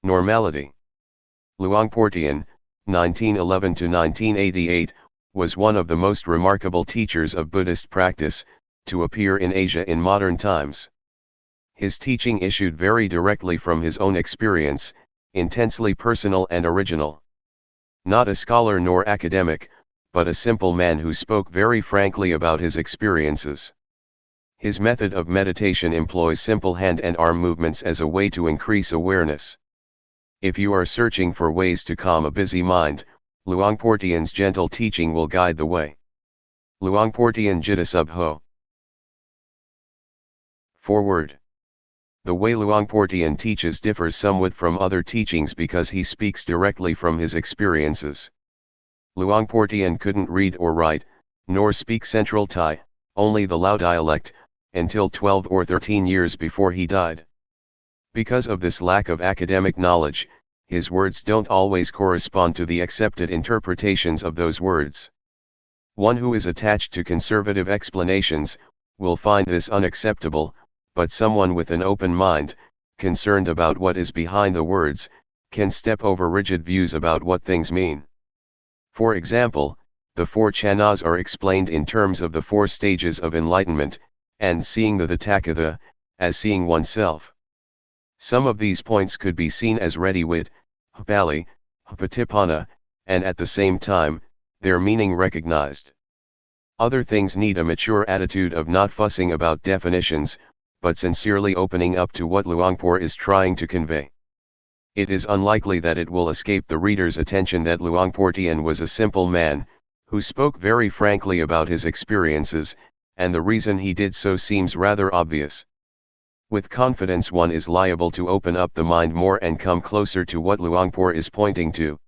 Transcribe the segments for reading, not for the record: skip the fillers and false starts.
Normality. Luangpor Teean, 1911 to 1988, was one of the most remarkable teachers of Buddhist practice to appear in Asia in modern times. His teaching issued very directly from his own experience, intensely personal and original. Not a scholar nor academic, but a simple man who spoke very frankly about his experiences. His method of meditation employs simple hand and arm movements as a way to increase awareness. If you are searching for ways to calm a busy mind, Luangpor Teean's gentle teaching will guide the way. Luangpor Teean Jita Sub Ho. Forward. The way Luangpor Teean teaches differs somewhat from other teachings because he speaks directly from his experiences. Luangpor Teean couldn't read or write, nor speak Central Thai, only the Lao dialect, until 12 or 13 years before he died. Because of this lack of academic knowledge, his words don't always correspond to the accepted interpretations of those words. One who is attached to conservative explanations will find this unacceptable, but someone with an open mind, concerned about what is behind the words, can step over rigid views about what things mean. For example, the four chanas are explained in terms of the four stages of enlightenment, and seeing the Tathagata, as seeing oneself. Some of these points could be seen as ready-wit, hapali, hapatipana, and at the same time, their meaning recognized. Other things need a mature attitude of not fussing about definitions, but sincerely opening up to what Luangpor is trying to convey. It is unlikely that it will escape the reader's attention that Luangpor Teean was a simple man, who spoke very frankly about his experiences, and the reason he did so seems rather obvious. With confidence one is liable to open up the mind more and come closer to what Luangpor is pointing to.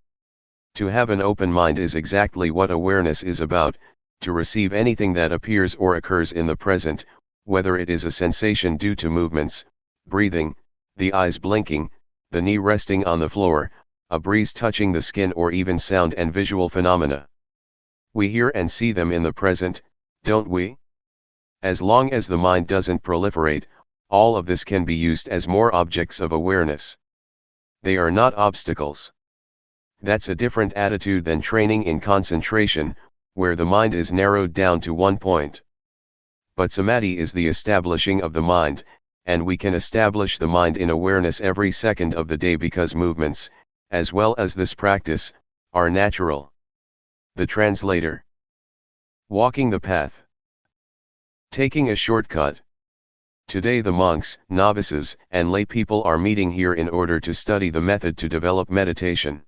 To have an open mind is exactly what awareness is about, to receive anything that appears or occurs in the present, whether it is a sensation due to movements, breathing, the eyes blinking, the knee resting on the floor, a breeze touching the skin, or even sound and visual phenomena. We hear and see them in the present, don't we? As long as the mind doesn't proliferate, all of this can be used as more objects of awareness. They are not obstacles. That's a different attitude than training in concentration, where the mind is narrowed down to one point. But samadhi is the establishing of the mind, and we can establish the mind in awareness every second of the day because movements, as well as this practice, are natural. The translator. Walking the path. Taking a shortcut. Today the monks, novices, and lay people are meeting here in order to study the method to develop meditation.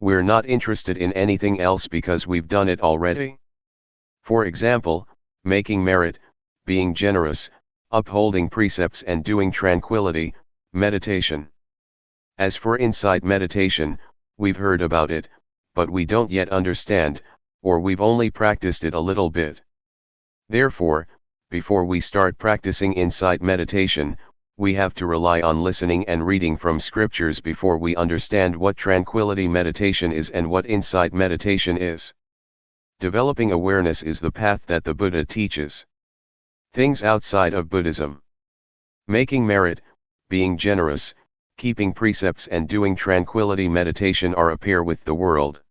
We're not interested in anything else because we've done it already. For example, making merit, being generous, upholding precepts and doing tranquility, meditation. As for insight meditation, we've heard about it, but we don't yet understand, or we've only practiced it a little bit. Therefore, before we start practicing insight meditation, we have to rely on listening and reading from scriptures before we understand what tranquility meditation is and what insight meditation is. Developing awareness is the path that the Buddha teaches. Things outside of Buddhism. Making merit, being generous, keeping precepts and doing tranquility meditation are a pair with the world.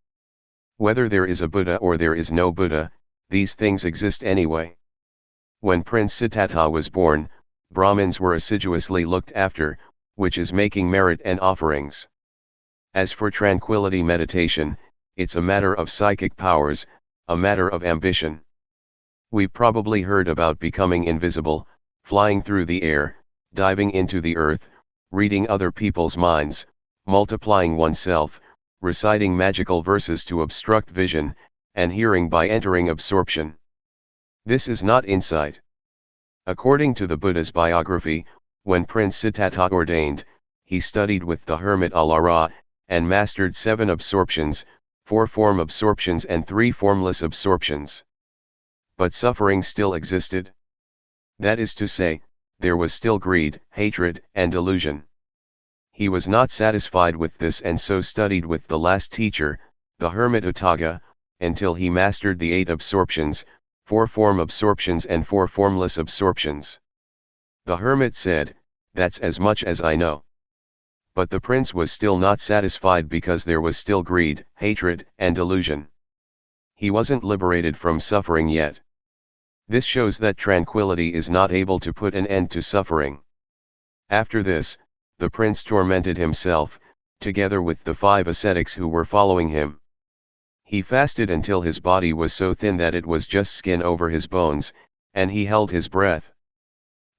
Whether there is a Buddha or there is no Buddha, these things exist anyway. When Prince Siddhartha was born, Brahmins were assiduously looked after, which is making merit and offerings. As for tranquility meditation, it's a matter of psychic powers, a matter of ambition. We've probably heard about becoming invisible, flying through the air, diving into the earth, reading other people's minds, multiplying oneself, reciting magical verses to obstruct vision, and hearing by entering absorption. This is not insight. According to the Buddha's biography, when Prince Siddhartha ordained, he studied with the hermit Alara, and mastered 7 absorptions, 4 form absorptions and 3 formless absorptions. But suffering still existed. That is to say, there was still greed, hatred, and delusion. He was not satisfied with this and so studied with the last teacher, the hermit Utthaga, until he mastered the 8 absorptions, 4 form absorptions and 4 formless absorptions. The hermit said, "That's as much as I know." But the prince was still not satisfied because there was still greed, hatred, and delusion. He wasn't liberated from suffering yet. This shows that tranquility is not able to put an end to suffering. After this, the prince tormented himself, together with the 5 ascetics who were following him. He fasted until his body was so thin that it was just skin over his bones, and he held his breath.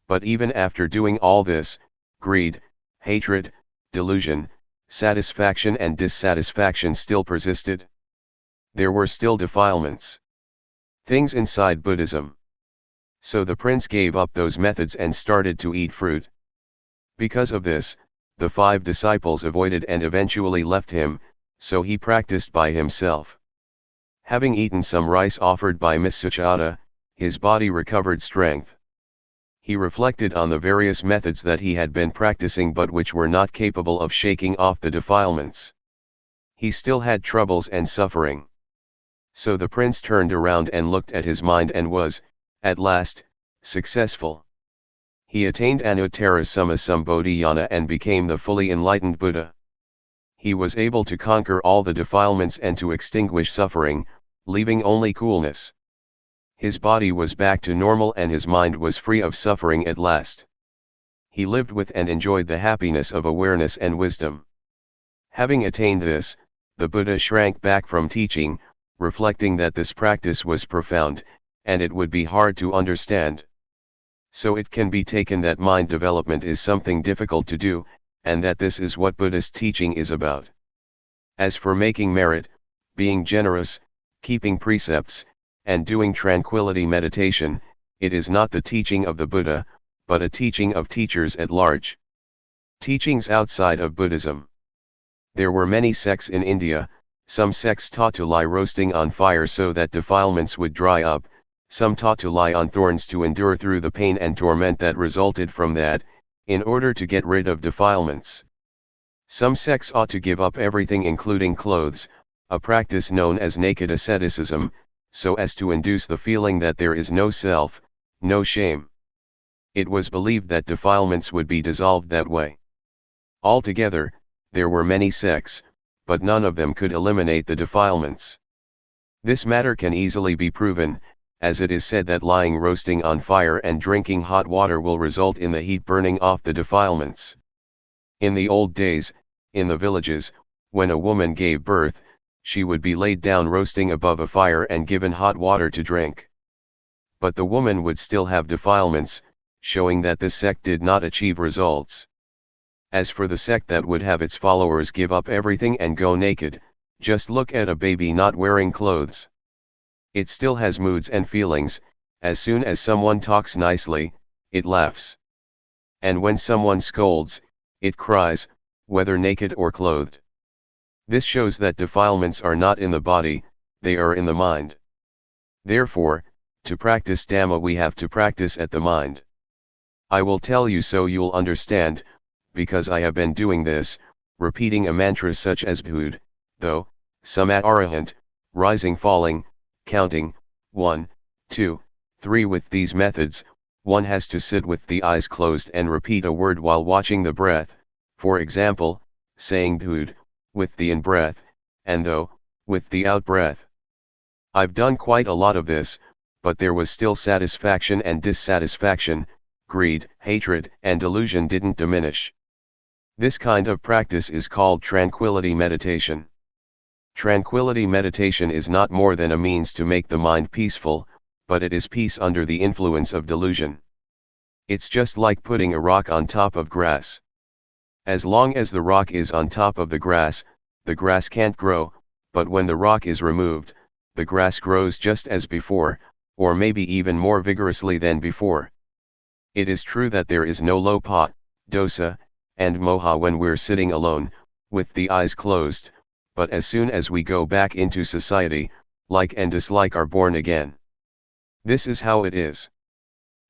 But even after doing all this, greed, hatred, delusion, satisfaction and dissatisfaction still persisted. There were still defilements. Things inside Buddhism. So the prince gave up those methods and started to eat fruit. Because of this, the 5 disciples avoided and eventually left him, so he practiced by himself. Having eaten some rice offered by Miss Suchata, his body recovered strength. He reflected on the various methods that he had been practicing but which were not capable of shaking off the defilements. He still had troubles and suffering. So the prince turned around and looked at his mind and was, at last, successful. He attained Anuttara Sammasambodhiyana and became the fully enlightened Buddha. He was able to conquer all the defilements and to extinguish suffering, leaving only coolness. His body was back to normal and his mind was free of suffering at last. He lived with and enjoyed the happiness of awareness and wisdom. Having attained this, the Buddha shrank back from teaching, reflecting that this practice was profound, and it would be hard to understand. So it can be taken that mind development is something difficult to do, and that this is what Buddhist teaching is about. As for making merit, being generous, keeping precepts, and doing tranquility meditation, it is not the teaching of the Buddha, but a teaching of teachers at large. Teachings outside of Buddhism. There were many sects in India. Some sects taught to lie roasting on fire so that defilements would dry up, some taught to lie on thorns to endure through the pain and torment that resulted from that, in order to get rid of defilements. Some sects ought to give up everything including clothes, a practice known as naked asceticism, so as to induce the feeling that there is no self, no shame. It was believed that defilements would be dissolved that way. Altogether, there were many sects, but none of them could eliminate the defilements. This matter can easily be proven, as it is said that lying roasting on fire and drinking hot water will result in the heat burning off the defilements. In the old days, in the villages, when a woman gave birth, she would be laid down roasting above a fire and given hot water to drink. But the woman would still have defilements, showing that this sect did not achieve results. As for the sect that would have its followers give up everything and go naked, just look at a baby not wearing clothes. It still has moods and feelings. As soon as someone talks nicely, it laughs. And when someone scolds, it cries, whether naked or clothed. This shows that defilements are not in the body, they are in the mind. Therefore, to practice Dhamma we have to practice at the mind. I will tell you so you'll understand, because I have been doing this, repeating a mantra such as Bhud, though, Samat Arahant, rising falling, counting, 1, 2, 3. With these methods, one has to sit with the eyes closed and repeat a word while watching the breath, for example, saying Bhud, with the in-breath, and though, with the out-breath. I've done quite a lot of this, but there was still satisfaction and dissatisfaction, greed, hatred, and delusion didn't diminish. This kind of practice is called tranquility meditation. Tranquility meditation is not more than a means to make the mind peaceful, but it is peace under the influence of delusion. It's just like putting a rock on top of grass. As long as the rock is on top of the grass can't grow, but when the rock is removed, the grass grows just as before, or maybe even more vigorously than before. It is true that there is no lopa, dosa, and moha when we're sitting alone, with the eyes closed, but as soon as we go back into society, like and dislike are born again. This is how it is.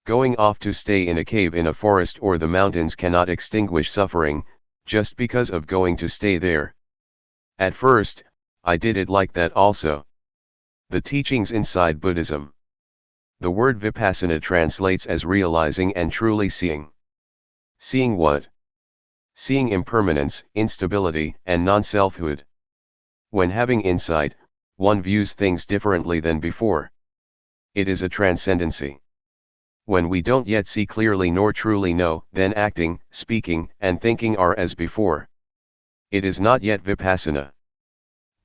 Going off to stay in a cave in a forest or the mountains cannot extinguish suffering, just because of going to stay there. At first, I did it like that also. The teachings inside Buddhism. The word Vipassana translates as realizing and truly seeing. Seeing what? Seeing impermanence, instability, and non-selfhood. When having insight, one views things differently than before. It is a transcendency. When we don't yet see clearly nor truly know, then acting, speaking, and thinking are as before. It is not yet Vipassana.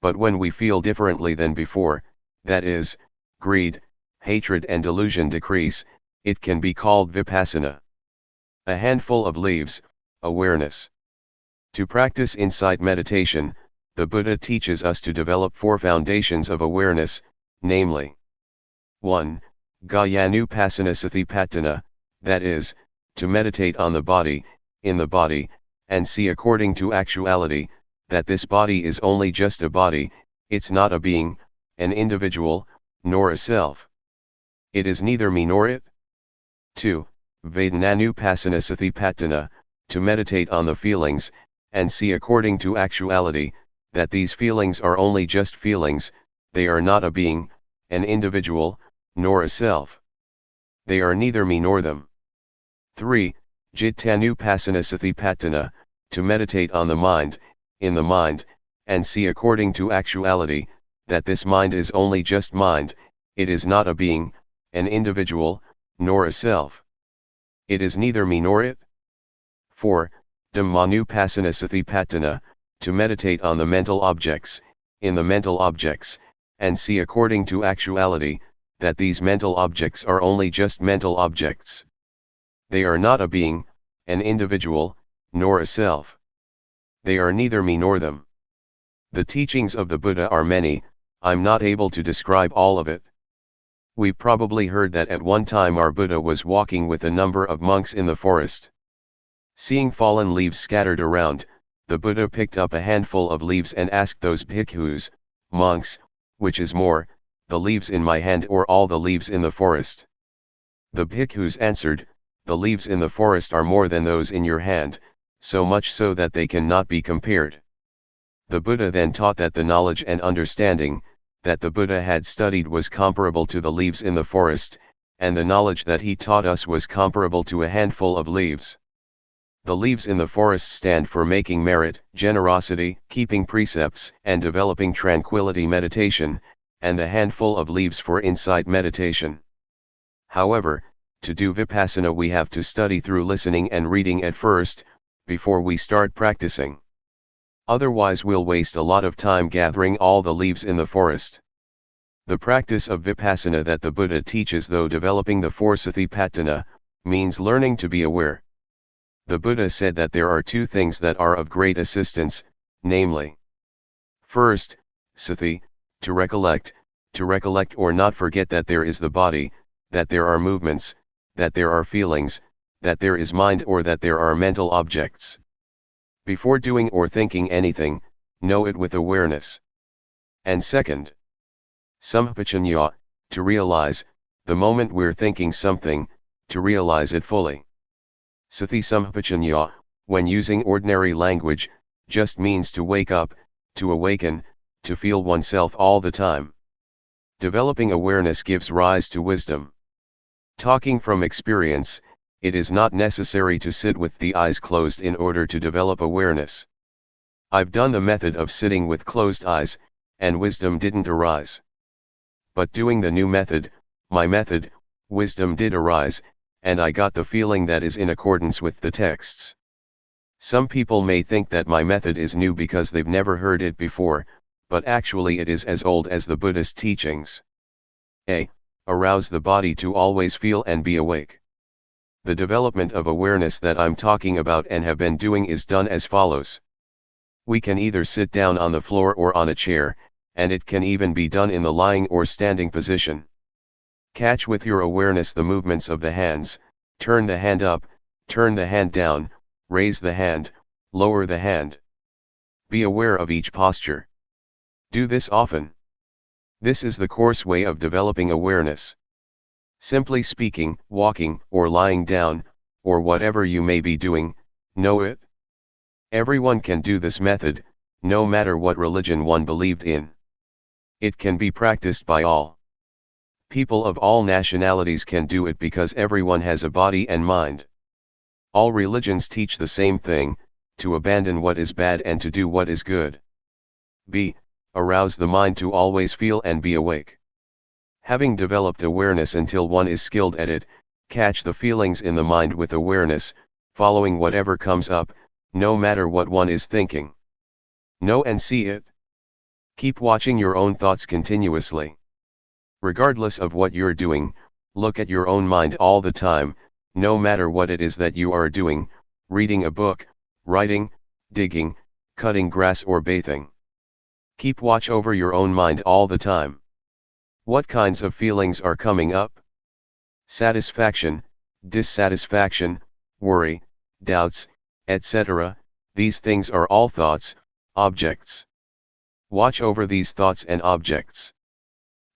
But when we feel differently than before, that is, greed, hatred and delusion decrease, it can be called Vipassana. A handful of leaves, awareness. To practice insight meditation, the Buddha teaches us to develop 4 foundations of awareness, namely 1. Gayanupassana Satipatthana, that is, to meditate on the body, in the body, and see according to actuality, that this body is only just a body, it's not a being, an individual, nor a self. It is neither me nor it. 2. Vedananupassana Satipatthana, to meditate on the feelings, and see according to actuality, that these feelings are only just feelings, they are not a being, an individual, nor a self. They are neither me nor them. 3. Jittanupassana Satipatthana, to meditate on the mind, in the mind, and see according to actuality, that this mind is only just mind, it is not a being, an individual, nor a self. It is neither me nor it. 4. Dhammanupassana Satipatthana, to meditate on the mental objects, in the mental objects, and see according to actuality, that these mental objects are only just mental objects. They are not a being, an individual, nor a self. They are neither me nor them. The teachings of the Buddha are many, I'm not able to describe all of it. We probably heard that at one time our Buddha was walking with a number of monks in the forest. Seeing fallen leaves scattered around, the Buddha picked up a handful of leaves and asked those bhikkhus, monks, which is more, the leaves in my hand or all the leaves in the forest? The bhikkhus answered, the leaves in the forest are more than those in your hand, so much so that they cannot be compared. The Buddha then taught that the knowledge and understanding that the Buddha had studied was comparable to the leaves in the forest, and the knowledge that he taught us was comparable to a handful of leaves. The leaves in the forest stand for making merit, generosity, keeping precepts, and developing tranquility meditation, and the handful of leaves for insight meditation. However, to do Vipassana we have to study through listening and reading at first, before we start practicing. Otherwise we'll waste a lot of time gathering all the leaves in the forest. The practice of Vipassana that the Buddha teaches, though developing the 4 Satipatthana, means learning to be aware. The Buddha said that there are 2 things that are of great assistance, namely, first, sati, to recollect or not forget that there is the body, that there are movements, that there are feelings, that there is mind or that there are mental objects. Before doing or thinking anything, know it with awareness. And second, sampajanya, to realize, the moment we're thinking something, to realize it fully. Sati sampajanya, when using ordinary language, just means to wake up, to awaken, to feel oneself all the time. Developing awareness gives rise to wisdom. Talking from experience, it is not necessary to sit with the eyes closed in order to develop awareness. I've done the method of sitting with closed eyes, and wisdom didn't arise. But doing the new method, my method, wisdom did arise, and I got the feeling that is in accordance with the texts. Some people may think that my method is new because they've never heard it before, but actually it is as old as the Buddhist teachings. A. Arouse the body to always feel and be awake. The development of awareness that I'm talking about and have been doing is done as follows. We can either sit down on the floor or on a chair, and it can even be done in the lying or standing position. Catch with your awareness the movements of the hands, Turn the hand up, turn the hand down, raise the hand, lower the hand. Be aware of each posture. Do this often. This is the coarse way of developing awareness. Simply speaking, walking, or lying down, or whatever you may be doing, know it. Everyone can do this method, no matter what religion one believed in. It can be practiced by all. People of all nationalities can do it because everyone has a body and mind. All religions teach the same thing, to abandon what is bad and to do what is good. B. Arouse the mind to always feel and be awake. Having developed awareness until one is skilled at it, catch the feelings in the mind with awareness, following whatever comes up, no matter what one is thinking. Know and see it. Keep watching your own thoughts continuously. Regardless of what you're doing, look at your own mind all the time, no matter what it is that you are doing, reading a book, writing, digging, cutting grass or bathing. Keep watch over your own mind all the time. What kinds of feelings are coming up? Satisfaction, dissatisfaction, worry, doubts, etc. These things are all thoughts, objects. Watch over these thoughts and objects.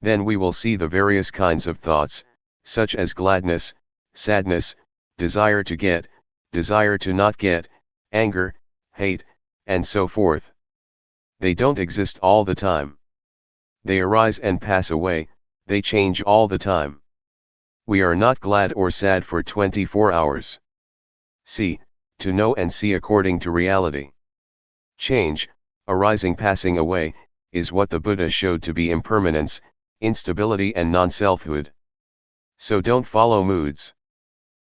Then we will see the various kinds of thoughts, such as gladness, sadness, desire to get, desire to not get, anger, hate, and so forth. They don't exist all the time. They arise and pass away, they change all the time. We are not glad or sad for 24 hours. See, to know and see according to reality. Change, arising passing away, is what the Buddha showed to be impermanence, instability and non-selfhood. So don't follow moods.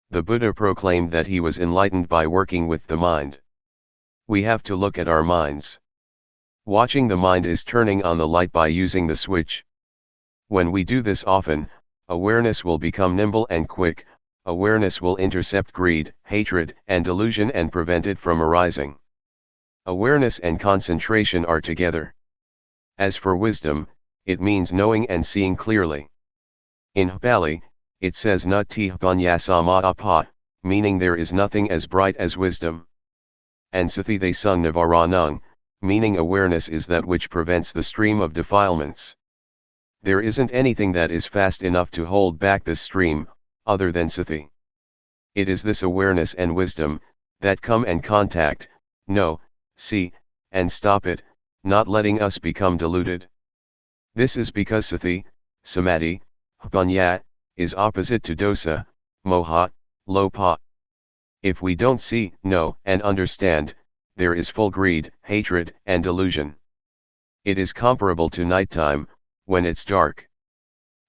The Buddha proclaimed that he was enlightened by working with the mind. We have to look at our minds. Watching the mind is turning on the light by using the switch. When we do this often, awareness will become nimble and quick. Awareness will intercept greed, hatred, and delusion and prevent it from arising. Awareness and concentration are together. As for wisdom, it means knowing and seeing clearly. In Pali, it says Nati Panyasama, meaning there is nothing as bright as wisdom. And Sathi they sung Navaranung, meaning awareness is that which prevents the stream of defilements. There isn't anything that is fast enough to hold back this stream, other than Sathi. It is this awareness and wisdom, that come and contact, know, see, and stop it, not letting us become deluded. This is because Sathi, Samadhi, Panya, is opposite to dosa, moha, lopa. If we don't see, know, and understand, there is full greed, hatred, and delusion. It is comparable to nighttime, when it's dark.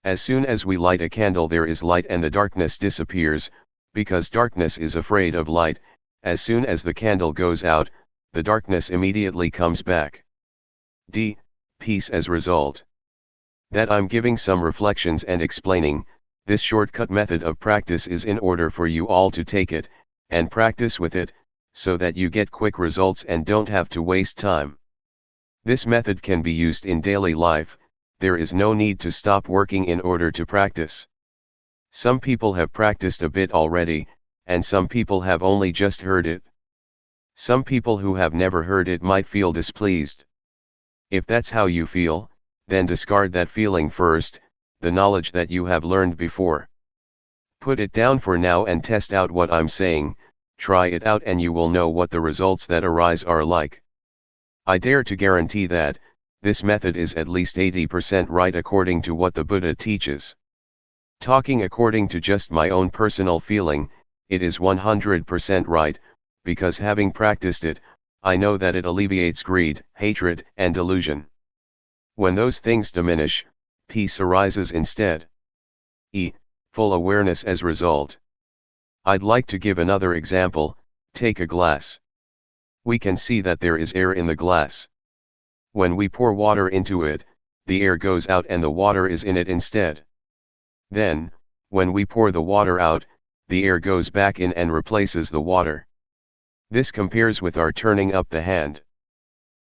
As soon as we light a candle there is light and the darkness disappears, because darkness is afraid of light. As soon as the candle goes out, the darkness immediately comes back. D. Peace as result. That I'm giving some reflections and explaining, this shortcut method of practice is in order for you all to take it, and practice with it, so that you get quick results and don't have to waste time. This method can be used in daily life. There is no need to stop working in order to practice. Some people have practiced a bit already, and some people have only just heard it. Some people who have never heard it might feel displeased. If that's how you feel, then discard that feeling first, the knowledge that you have learned before. Put it down for now and test out what I'm saying, try it out and you will know what the results that arise are like. I dare to guarantee that, this method is at least 80% right according to what the Buddha teaches. Talking according to just my own personal feeling, it is 100% right, because having practiced it, I know that it alleviates greed, hatred, and delusion. When those things diminish, peace arises instead. Full awareness as result. I'd like to give another example. Take a glass. We can see that there is air in the glass. When we pour water into it, the air goes out and the water is in it instead. Then, when we pour the water out, the air goes back in and replaces the water. This compares with our turning up the hand.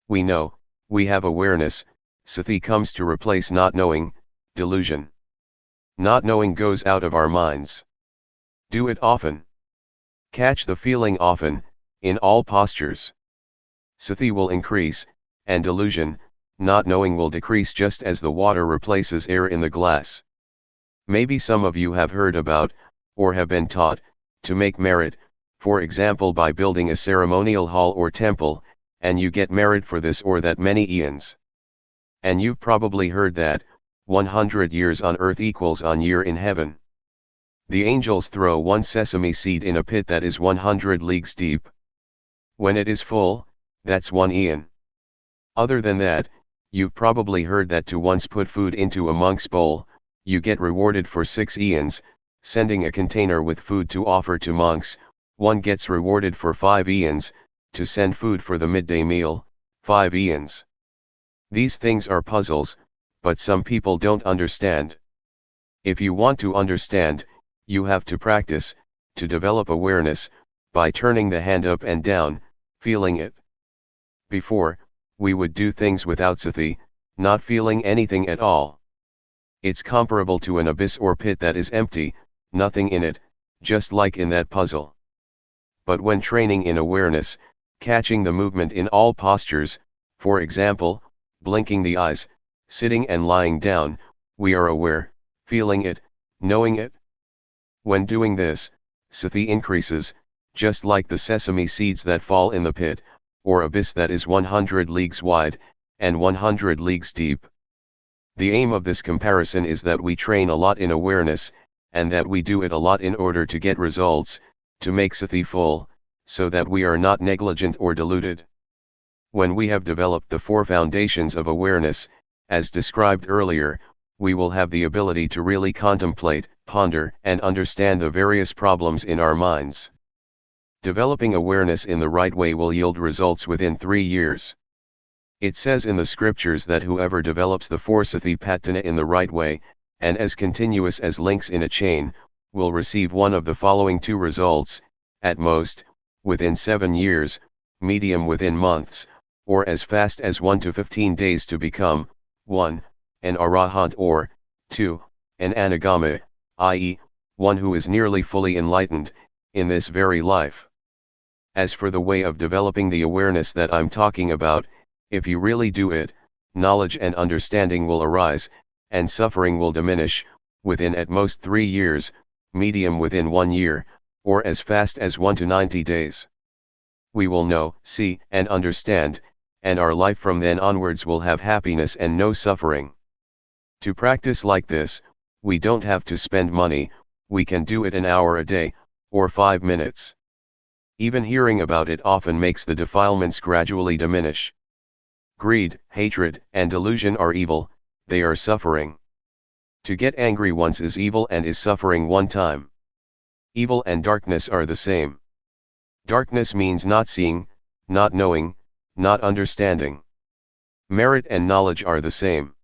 We know, we have awareness, Sathi comes to replace not knowing, delusion. Not knowing goes out of our minds. Do it often. Catch the feeling often, in all postures. Sati will increase, and delusion, not knowing, will decrease just as the water replaces air in the glass. Maybe some of you have heard about, or have been taught, to make merit, for example by building a ceremonial hall or temple, and you get merit for this or that many eons. And you've probably heard that, 100 years on earth equals one year in heaven. The angels throw one sesame seed in a pit that is 100 leagues deep. When it is full, that's 1 eon. Other than that, you've probably heard that to once put food into a monk's bowl, you get rewarded for 6 eons, sending a container with food to offer to monks, one gets rewarded for 5 eons, to send food for the midday meal, 5 eons. These things are puzzles, but some people don't understand. If you want to understand, you have to practice, to develop awareness, by turning the hand up and down, feeling it. Before, we would do things without sati, not feeling anything at all. It's comparable to an abyss or pit that is empty, nothing in it, just like in that puzzle. But when training in awareness, catching the movement in all postures, for example, blinking the eyes, sitting and lying down, we are aware, feeling it, knowing it. When doing this, sati increases, just like the sesame seeds that fall in the pit, or abyss that is 100 leagues wide, and 100 leagues deep. The aim of this comparison is that we train a lot in awareness, and that we do it a lot in order to get results, to make sati full, so that we are not negligent or deluded. When we have developed the 4 foundations of awareness, as described earlier, we will have the ability to really contemplate, ponder, and understand the various problems in our minds. Developing awareness in the right way will yield results within 3 years. It says in the scriptures that whoever develops the 4 satipatthana in the right way, and as continuous as links in a chain, will receive one of the following 2 results, at most, within 7 years, medium within months, or as fast as 1 to 15 days to become, 1, an arahant, or 2, an anagama, i.e., one who is nearly fully enlightened, in this very life. As for the way of developing the awareness that I'm talking about, if you really do it, knowledge and understanding will arise, and suffering will diminish, within at most 3 years, medium within 1 year, or as fast as 1 to 90 days. We will know, see, and understand, and our life from then onwards will have happiness and no suffering. To practice like this, we don't have to spend money, we can do it an hour a day, or 5 minutes. Even hearing about it often makes the defilements gradually diminish. Greed, hatred, and delusion are evil, they are suffering. To get angry once is evil and is suffering one time. Evil and darkness are the same. Darkness means not seeing, not knowing, not understanding. Merit and knowledge are the same.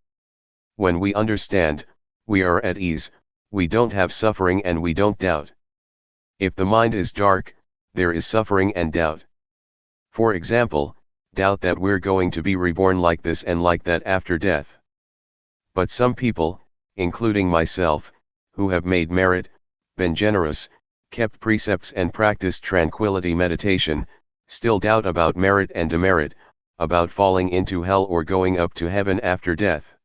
When we understand, we are at ease, we don't have suffering and we don't doubt. If the mind is dark, there is suffering and doubt. For example, doubt that we're going to be reborn like this and like that after death. But some people, including myself, who have made merit, been generous, kept precepts and practiced tranquility meditation, still doubt about merit and demerit, about falling into hell or going up to heaven after death.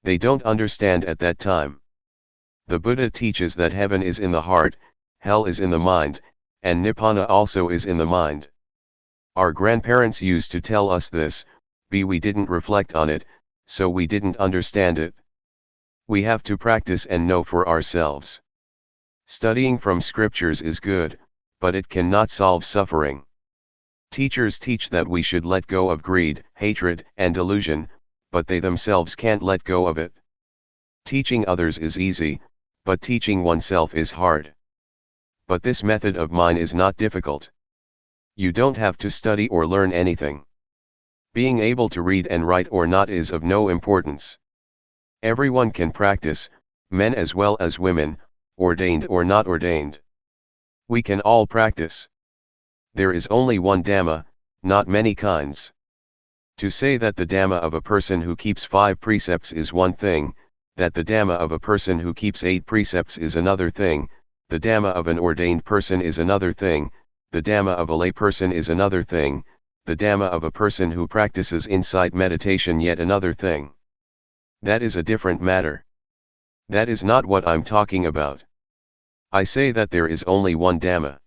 They don't understand at that time. The Buddha teaches that heaven is in the heart, hell is in the mind, and Nibbana also is in the mind. Our grandparents used to tell us this, but we didn't reflect on it, so we didn't understand it. We have to practice and know for ourselves. Studying from scriptures is good, but it cannot solve suffering. Teachers teach that we should let go of greed, hatred, and delusion, but they themselves can't let go of it. Teaching others is easy, but teaching oneself is hard. But this method of mine is not difficult. You don't have to study or learn anything. Being able to read and write or not is of no importance. Everyone can practice, men as well as women, ordained or not ordained. We can all practice. There is only one Dhamma, not many kinds. To say that the Dhamma of a person who keeps 5 precepts is one thing, that the Dhamma of a person who keeps 8 precepts is another thing, The Dhamma of an ordained person is another thing, the Dhamma of a lay person is another thing, the Dhamma of a person who practices insight meditation yet another thing. That is a different matter. That is not what I'm talking about. I say that there is only one Dhamma.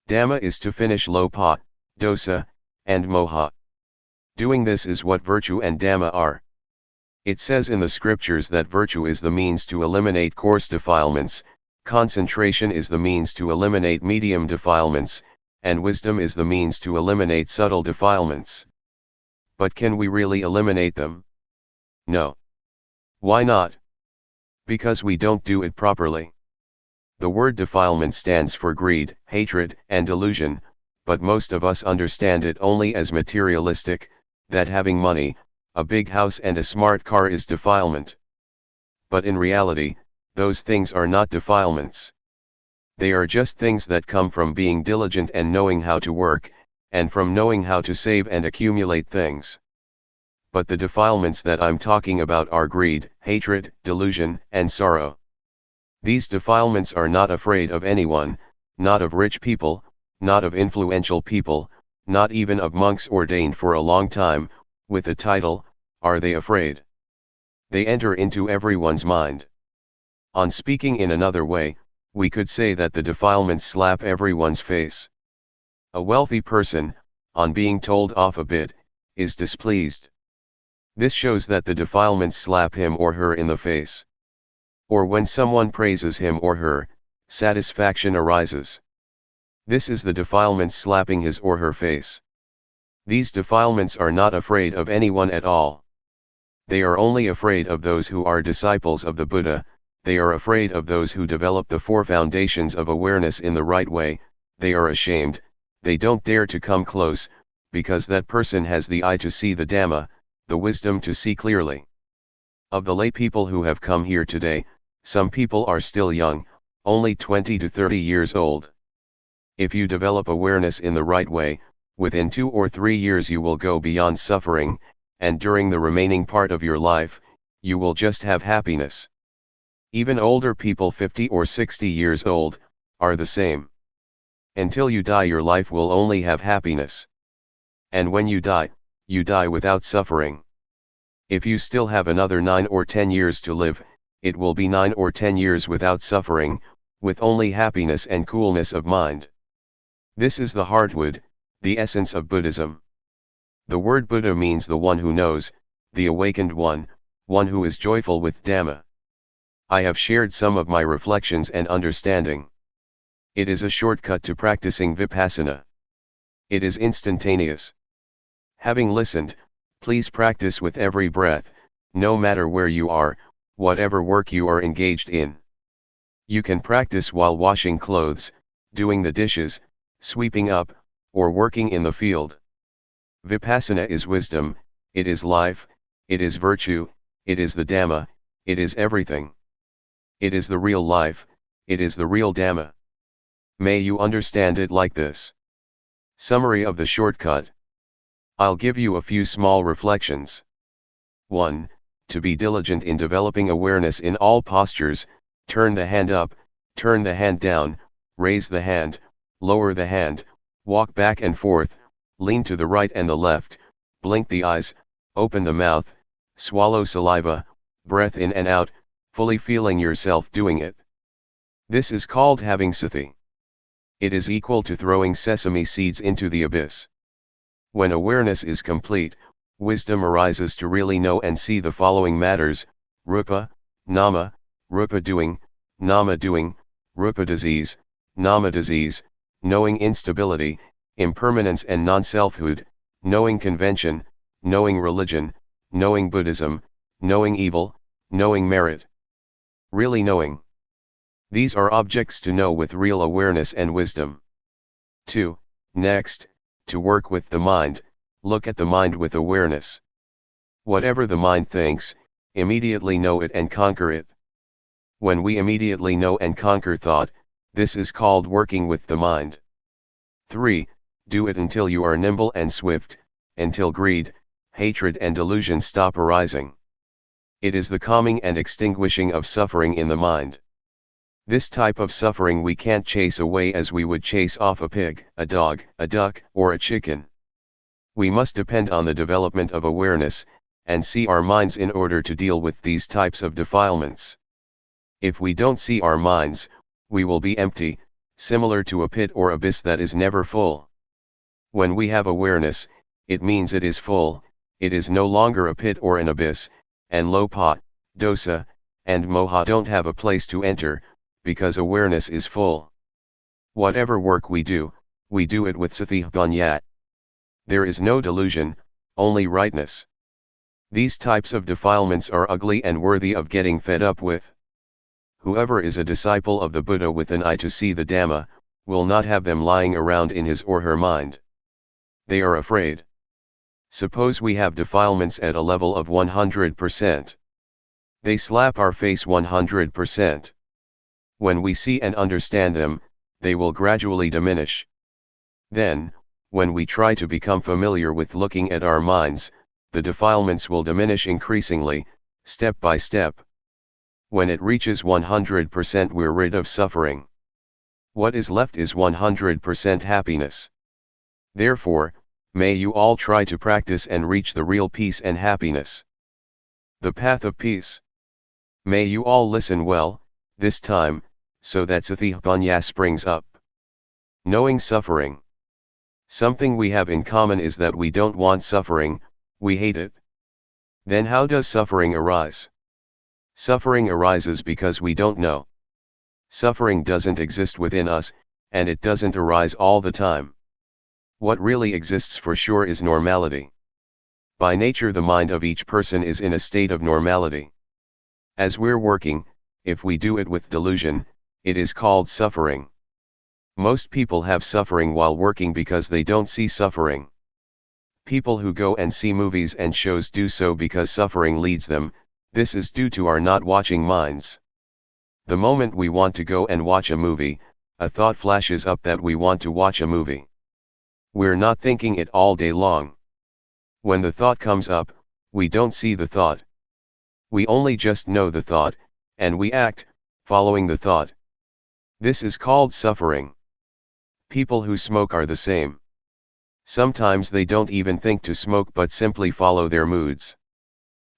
Dhamma is to finish lopa, dosa, and moha. Doing this is what virtue and Dhamma are. It says in the scriptures that virtue is the means to eliminate coarse defilements, concentration is the means to eliminate medium defilements, and wisdom is the means to eliminate subtle defilements. But can we really eliminate them? No. Why not? Because we don't do it properly. The word defilement stands for greed, hatred, and delusion, but most of us understand it only as materialistic, that having money, a big house and a smart car is defilement. But in reality, those things are not defilements. They are just things that come from being diligent and knowing how to work, and from knowing how to save and accumulate things. But the defilements that I'm talking about are greed, hatred, delusion, and sorrow. These defilements are not afraid of anyone, not of rich people, not of influential people, not even of monks ordained for a long time, with a title, are they afraid? They enter into everyone's mind. On speaking in another way, we could say that the defilements slap everyone's face. A wealthy person, on being told off a bit, is displeased. This shows that the defilements slap him or her in the face. Or when someone praises him or her, satisfaction arises. This is the defilements slapping his or her face. These defilements are not afraid of anyone at all. They are only afraid of those who are disciples of the Buddha. They are afraid of those who develop the four foundations of awareness in the right way. They are ashamed, they don't dare to come close, because that person has the eye to see the Dhamma, the wisdom to see clearly. Of the lay people who have come here today, some people are still young, only 20 to 30 years old. If you develop awareness in the right way, within 2 or 3 years you will go beyond suffering, and during the remaining part of your life, you will just have happiness. Even older people 50 or 60 years old, are the same. Until you die your life will only have happiness. And when you die without suffering. If you still have another 9 or 10 years to live, it will be 9 or 10 years without suffering, with only happiness and coolness of mind. This is the heartwood, the essence of Buddhism. The word Buddha means the one who knows, the awakened one who is joyful with Dhamma. I have shared some of my reflections and understanding. It is a shortcut to practicing Vipassana. It is instantaneous. Having listened, please practice with every breath, no matter where you are, whatever work you are engaged in. You can practice while washing clothes, doing the dishes, sweeping up, or working in the field. Vipassana is wisdom, it is life, it is virtue, it is the Dhamma, it is everything. It is the real life, it is the real Dhamma. May you understand it like this. Summary of the shortcut. I'll give you a few small reflections. 1. To be diligent in developing awareness in all postures, turn the hand up, turn the hand down, raise the hand, lower the hand, walk back and forth, lean to the right and the left, blink the eyes, open the mouth, swallow saliva, breath in and out, fully feeling yourself doing it. This is called having sati. It is equal to throwing sesame seeds into the abyss. When awareness is complete, wisdom arises to really know and see the following matters: rupa, nama, rupa doing, nama doing, rupa disease, nama disease, knowing instability, impermanence and non-selfhood, knowing convention, knowing religion, knowing Buddhism, knowing evil, knowing merit. Really knowing. These are objects to know with real awareness and wisdom. 2. Next, to work with the mind, look at the mind with awareness. Whatever the mind thinks, immediately know it and conquer it. When we immediately know and conquer thought, this is called working with the mind. 3. Do it until you are nimble and swift, until greed, hatred and delusion stop arising. It is the calming and extinguishing of suffering in the mind. This type of suffering we can't chase away as we would chase off a pig, a dog, a duck, or a chicken. We must depend on the development of awareness, and see our minds in order to deal with these types of defilements. If we don't see our minds, we will be empty, similar to a pit or abyss that is never full. When we have awareness, it means it is full, it is no longer a pit or an abyss, and lopa, dosa, and moha don't have a place to enter, because awareness is full. Whatever work we do it with sathipanya. There is no delusion, only rightness. These types of defilements are ugly and worthy of getting fed up with. Whoever is a disciple of the Buddha with an eye to see the Dhamma, will not have them lying around in his or her mind. They are afraid. Suppose we have defilements at a level of 100%. They slap our face 100%. When we see and understand them, they will gradually diminish. Then, when we try to become familiar with looking at our minds, the defilements will diminish increasingly, step by step. When it reaches 100%, we're rid of suffering. What is left is 100% happiness. Therefore, may you all try to practice and reach the real peace and happiness. The path of peace. May you all listen well, this time, so that sathipanya springs up. Knowing suffering. Something we have in common is that we don't want suffering, we hate it. Then how does suffering arise? Suffering arises because we don't know. Suffering doesn't exist within us, and it doesn't arise all the time. What really exists for sure is normality. By nature, the mind of each person is in a state of normality. As we're working, if we do it with delusion, it is called suffering. Most people have suffering while working because they don't see suffering. People who go and see movies and shows do so because suffering leads them. This is due to our not watching minds. The moment we want to go and watch a movie, a thought flashes up that we want to watch a movie. We're not thinking it all day long. When the thought comes up, we don't see the thought. We only just know the thought, and we act, following the thought. This is called suffering. People who smoke are the same. Sometimes they don't even think to smoke but simply follow their moods.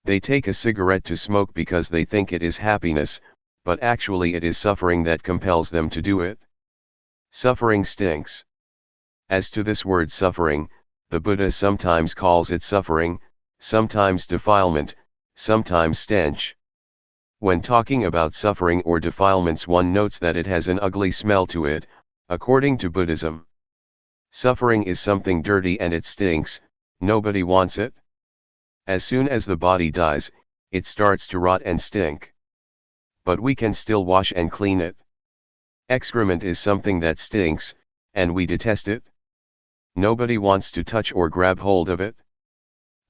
They take a cigarette to smoke because they think it is happiness, but actually it is suffering that compels them to do it. Suffering stinks. As to this word suffering, the Buddha sometimes calls it suffering, sometimes defilement, sometimes stench. When talking about suffering or defilements, one notes that it has an ugly smell to it, according to Buddhism. Suffering is something dirty and it stinks, nobody wants it. As soon as the body dies, it starts to rot and stink. But we can still wash and clean it. Excrement is something that stinks, and we detest it. Nobody wants to touch or grab hold of it.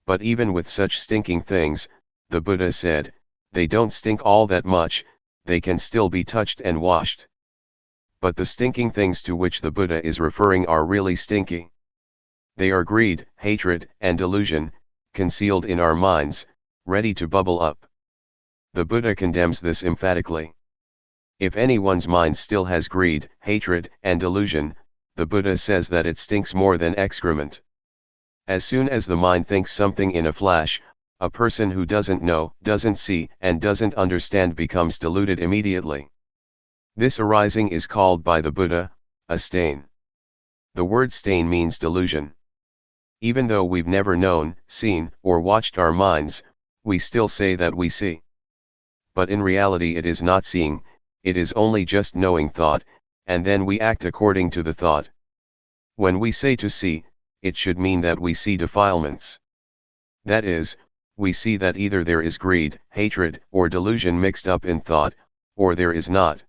But even with such stinking things, the Buddha said, they don't stink all that much, they can still be touched and washed. But the stinking things to which the Buddha is referring are really stinky. They are greed, hatred, and delusion, concealed in our minds, ready to bubble up. The Buddha condemns this emphatically. If anyone's mind still has greed, hatred, and delusion, the Buddha says that it stinks more than excrement. As soon as the mind thinks something in a flash, a person who doesn't know, doesn't see, and doesn't understand becomes deluded immediately. This arising is called by the Buddha, a stain. The word stain means delusion. Even though we've never known, seen, or watched our minds, we still say that we see. But in reality it is not seeing, it is only just knowing thought, and then we act according to the thought. When we say to see, it should mean that we see defilements. That is, we see that either there is greed, hatred, or delusion mixed up in thought, or there is not.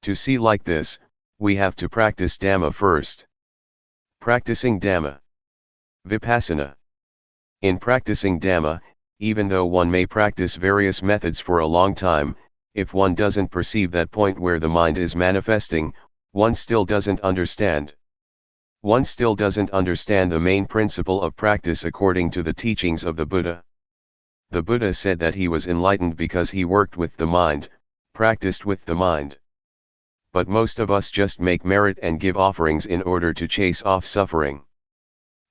To see like this, we have to practice Dhamma first. Practicing Dhamma. Vipassana. In practicing Dhamma, even though one may practice various methods for a long time, if one doesn't perceive that point where the mind is manifesting, one still doesn't understand. One still doesn't understand the main principle of practice according to the teachings of the Buddha. The Buddha said that he was enlightened because he worked with the mind, practiced with the mind. but most of us just make merit and give offerings in order to chase off suffering.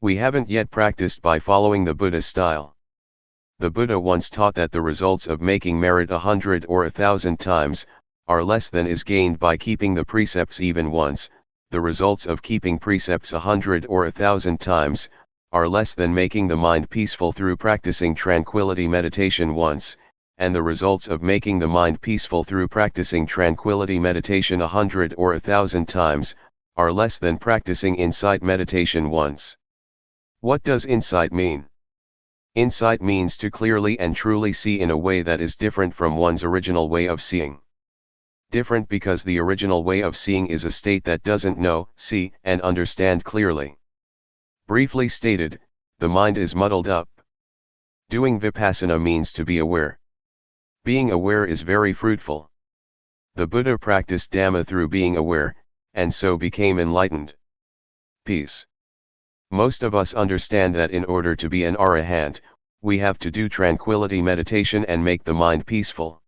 We haven't yet practiced by following the Buddha style. The Buddha once taught that the results of making merit 100 or 1,000 times are less than is gained by keeping the precepts even once. The results of keeping precepts 100 or 1,000 times are less than making the mind peaceful through practicing tranquility meditation once, and the results of making the mind peaceful through practicing tranquility meditation 100 or 1,000 times are less than practicing insight meditation once. What does insight mean? Insight means to clearly and truly see in a way that is different from one's original way of seeing. Different because the original way of seeing is a state that doesn't know, see, and understand clearly. Briefly stated, the mind is muddled up. Doing Vipassana means to be aware. Being aware is very fruitful. The Buddha practiced Dhamma through being aware, and so became enlightened. Peace. Most of us understand that in order to be an arahant, we have to do tranquility meditation and make the mind peaceful.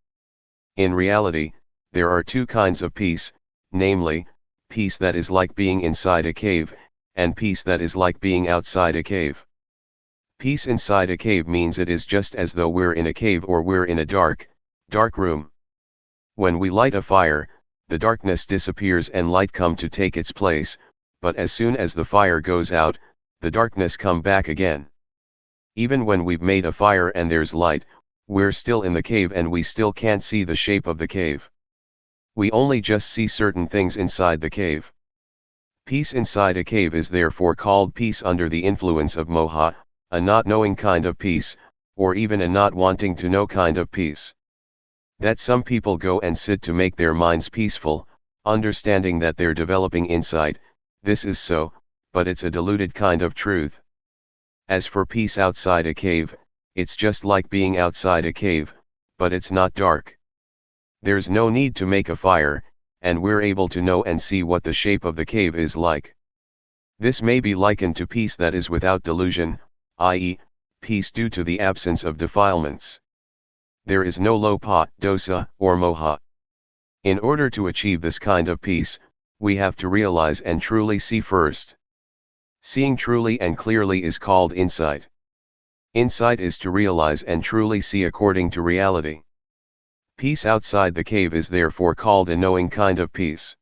In reality, there are two kinds of peace, namely, peace that is like being inside a cave, and peace that is like being outside a cave. Peace inside a cave means it is just as though we're in a cave or we're in a dark room. When we light a fire, the darkness disappears and light come to take its place, but as soon as the fire goes out, the darkness come back again. Even when we've made a fire and there's light, we're still in the cave and we still can't see the shape of the cave. We only just see certain things inside the cave. Peace inside a cave is therefore called peace under the influence of moha, a not knowing kind of peace, or even a not wanting to know kind of peace. That some people go and sit to make their minds peaceful, understanding that they're developing insight, this is so, but it's a diluted kind of truth. As for peace outside a cave, it's just like being outside a cave, but it's not dark. There's no need to make a fire, and we're able to know and see what the shape of the cave is like. This may be likened to peace that is without delusion, i.e., peace due to the absence of defilements. There is no lopa, dosa, or moha. In order to achieve this kind of peace, we have to realize and truly see first. Seeing truly and clearly is called insight. Insight is to realize and truly see according to reality. Peace outside the cave is therefore called a knowing kind of peace.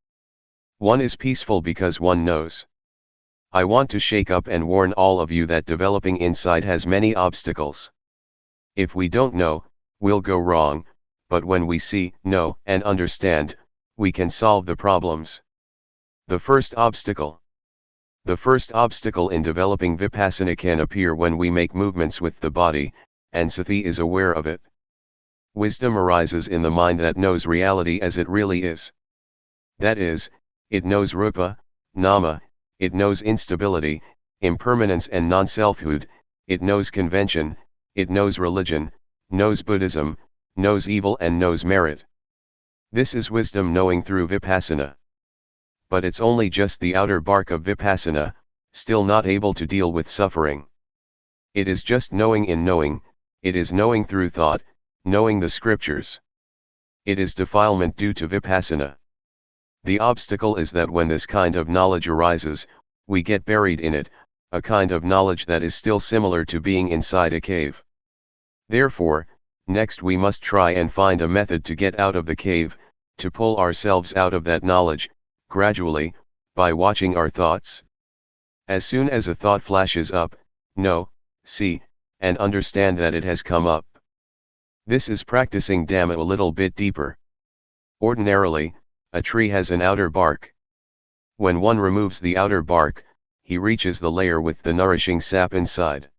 One is peaceful because one knows. I want to shake up and warn all of you that developing insight has many obstacles. If we don't know, we'll go wrong, but when we see, know, and understand, we can solve the problems. The first obstacle. The first obstacle in developing Vipassana can appear when we make movements with the body, and Sati is aware of it. Wisdom arises in the mind that knows reality as it really is. That is, it knows rupa, nama, it knows instability, impermanence and non-selfhood, it knows convention, it knows religion, knows Buddhism, knows evil and knows merit. This is wisdom knowing through Vipassana. But it's only just the outer bark of Vipassana, still not able to deal with suffering. It is just knowing in knowing, it is knowing through thought, knowing the scriptures. It is defilement due to Vipassana. The obstacle is that when this kind of knowledge arises, we get buried in it, a kind of knowledge that is still similar to being inside a cave. Therefore, next we must try and find a method to get out of the cave, to pull ourselves out of that knowledge, gradually, by watching our thoughts. As soon as a thought flashes up, know, see, and understand that it has come up. This is practicing Dhamma a little bit deeper. Ordinarily, a tree has an outer bark. When one removes the outer bark, he reaches the layer with the nourishing sap inside.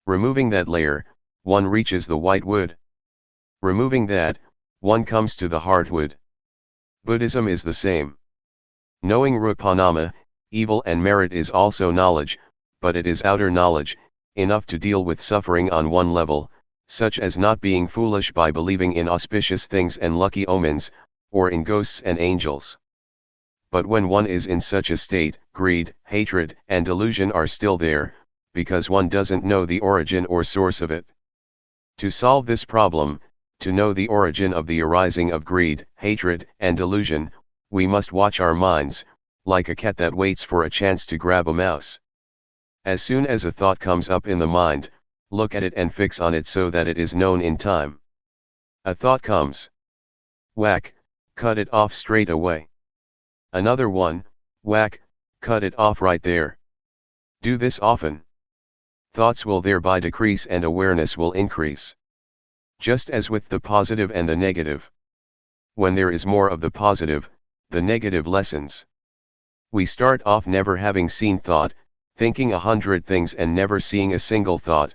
Removing that layer, one reaches the white wood. Removing that, one comes to the hardwood. Buddhism is the same. Knowing rupanama, evil and merit is also knowledge, but it is outer knowledge, enough to deal with suffering on one level, such as not being foolish by believing in auspicious things and lucky omens, or in ghosts and angels. But when one is in such a state, greed, hatred, and delusion are still there, because one doesn't know the origin or source of it. To solve this problem, to know the origin of the arising of greed, hatred, and delusion, We must watch our minds, like a cat that waits for a chance to grab a mouse. As soon as a thought comes up in the mind, look at it and fix on it so that it is known in time. A thought comes. Whack, cut it off straight away. Another one, whack, cut it off right there. Do this often. Thoughts will thereby decrease and awareness will increase. Just as with the positive and the negative. When there is more of the positive, the negative lessens. We start off never having seen thought, thinking 100 things and never seeing a single thought.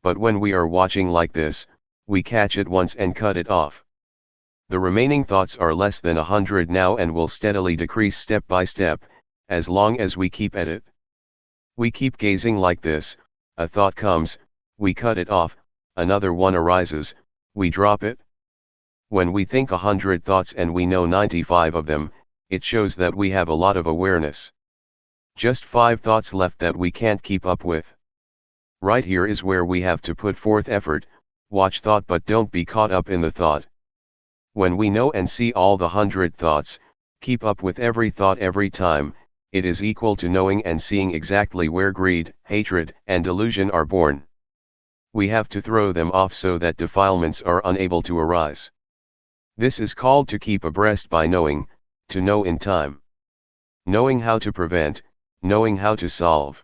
But when we are watching like this, we catch it once and cut it off. The remaining thoughts are less than 100 now and will steadily decrease step by step, as long as we keep at it. We keep gazing like this, a thought comes, we cut it off, another one arises, we drop it. When we think 100 thoughts and we know 95 of them, it shows that we have a lot of awareness. Just 5 thoughts left that we can't keep up with. Right here is where we have to put forth effort, watch thought but don't be caught up in the thought. When we know and see all the 100 thoughts, keep up with every thought every time, it is equal to knowing and seeing exactly where greed, hatred, and delusion are born. We have to throw them off so that defilements are unable to arise. This is called to keep abreast by knowing, to know in time. Knowing how to prevent, knowing how to solve.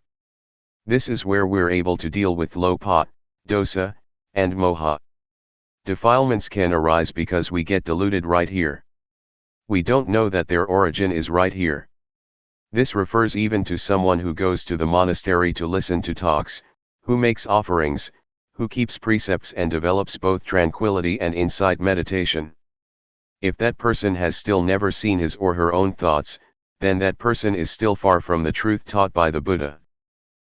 This is where we're able to deal with lopa, dosa, and moha. Defilements can arise because we get deluded right here. We don't know that their origin is right here. This refers even to someone who goes to the monastery to listen to talks, who makes offerings, who keeps precepts and develops both tranquility and insight meditation. If that person has still never seen his or her own thoughts, then that person is still far from the truth taught by the Buddha.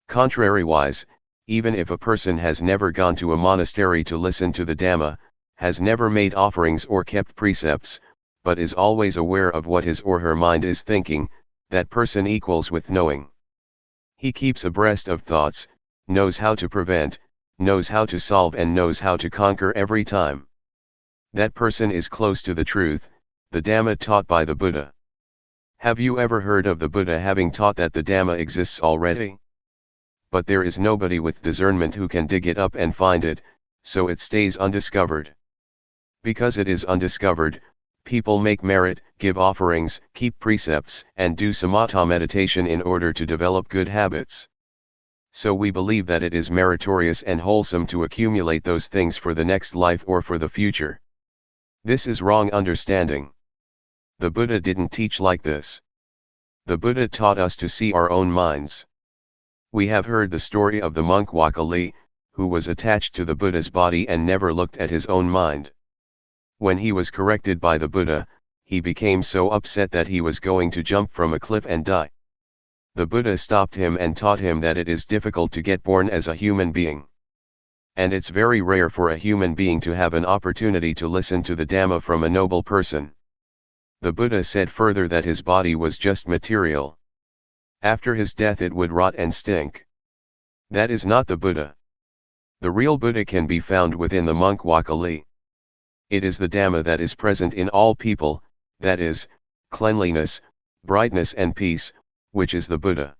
Contrariwise, even if a person has never gone to a monastery to listen to the Dhamma, has never made offerings or kept precepts, but is always aware of what his or her mind is thinking, that person equals with knowing. He keeps abreast of thoughts, knows how to prevent, knows how to solve and knows how to conquer every time. That person is close to the truth, the Dhamma taught by the Buddha. Have you ever heard of the Buddha having taught that the Dhamma exists already? But there is nobody with discernment who can dig it up and find it, so it stays undiscovered. Because it is undiscovered, people make merit, give offerings, keep precepts, and do samatha meditation in order to develop good habits. So we believe that it is meritorious and wholesome to accumulate those things for the next life or for the future. This is wrong understanding. The Buddha didn't teach like this. The Buddha taught us to see our own minds. We have heard the story of the monk Wakali, who was attached to the Buddha's body and never looked at his own mind. When he was corrected by the Buddha, he became so upset that he was going to jump from a cliff and die. The Buddha stopped him and taught him that it is difficult to get born as a human being. And it's very rare for a human being to have an opportunity to listen to the Dhamma from a noble person. The Buddha said further that his body was just material. After his death it would rot and stink. That is not the Buddha. The real Buddha can be found within the monk Wakali. It is the Dhamma that is present in all people, that is, cleanliness, brightness and peace, which is the Buddha.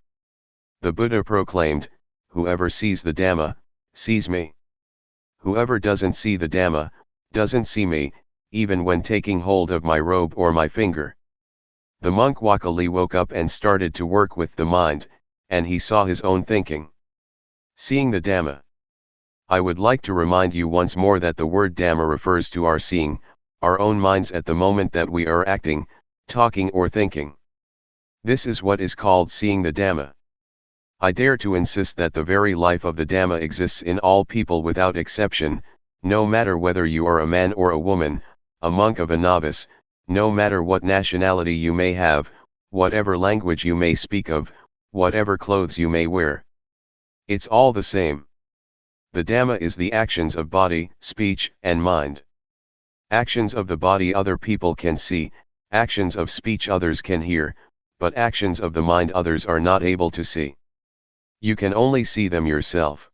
The Buddha proclaimed, "Whoever sees the Dhamma, sees me. Whoever doesn't see the Dhamma, doesn't see me, even when taking hold of my robe or my finger." The monk Wakali woke up and started to work with the mind, and he saw his own thinking. Seeing the Dhamma. I would like to remind you once more that the word Dhamma refers to our seeing, our own minds at the moment that we are acting, talking or thinking. This is what is called seeing the Dhamma. I dare to insist that the very life of the Dhamma exists in all people without exception, no matter whether you are a man or a woman, a monk or a novice, no matter what nationality you may have, whatever language you may speak of, whatever clothes you may wear. It's all the same. The Dhamma is the actions of body, speech, and mind. Actions of the body other people can see, actions of speech others can hear, but actions of the mind others are not able to see. You can only see them yourself.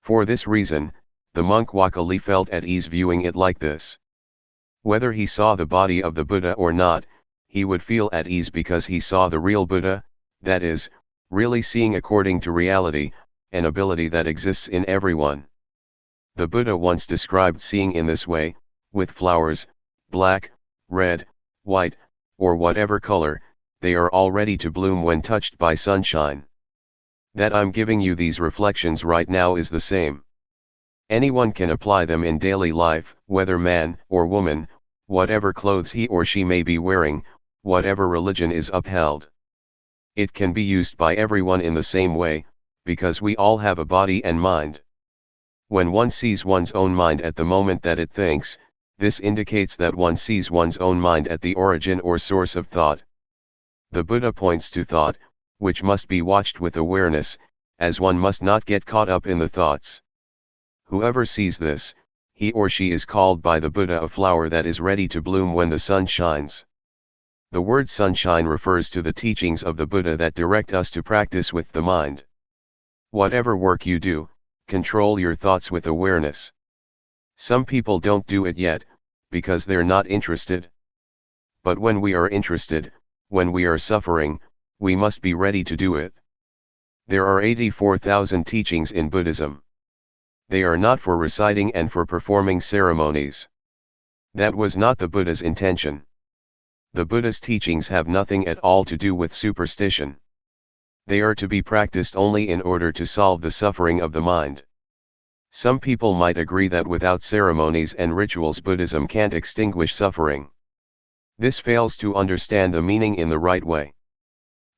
For this reason, the monk Wakali felt at ease viewing it like this. Whether he saw the body of the Buddha or not, he would feel at ease because he saw the real Buddha, that is, really seeing according to reality, an ability that exists in everyone. The Buddha once described seeing in this way, with flowers, black, red, white, or whatever color, they are all ready to bloom when touched by sunshine. That I'm giving you these reflections right now is the same. Anyone can apply them in daily life, whether man or woman, whatever clothes he or she may be wearing, whatever religion is upheld. It can be used by everyone in the same way, because we all have a body and mind. When one sees one's own mind at the moment that it thinks, this indicates that one sees one's own mind at the origin or source of thought. The Buddha points to thought, which must be watched with awareness, as one must not get caught up in the thoughts. Whoever sees this, he or she is called by the Buddha a flower that is ready to bloom when the sun shines. The word sunshine refers to the teachings of the Buddha that direct us to practice with the mind. Whatever work you do, control your thoughts with awareness. Some people don't do it yet, because they're not interested. But when we are interested, when we are suffering, we must be ready to do it. There are 84,000 teachings in Buddhism. They are not for reciting and for performing ceremonies. That was not the Buddha's intention. The Buddha's teachings have nothing at all to do with superstition. They are to be practiced only in order to solve the suffering of the mind. Some people might agree that without ceremonies and rituals Buddhism can't extinguish suffering. This fails to understand the meaning in the right way.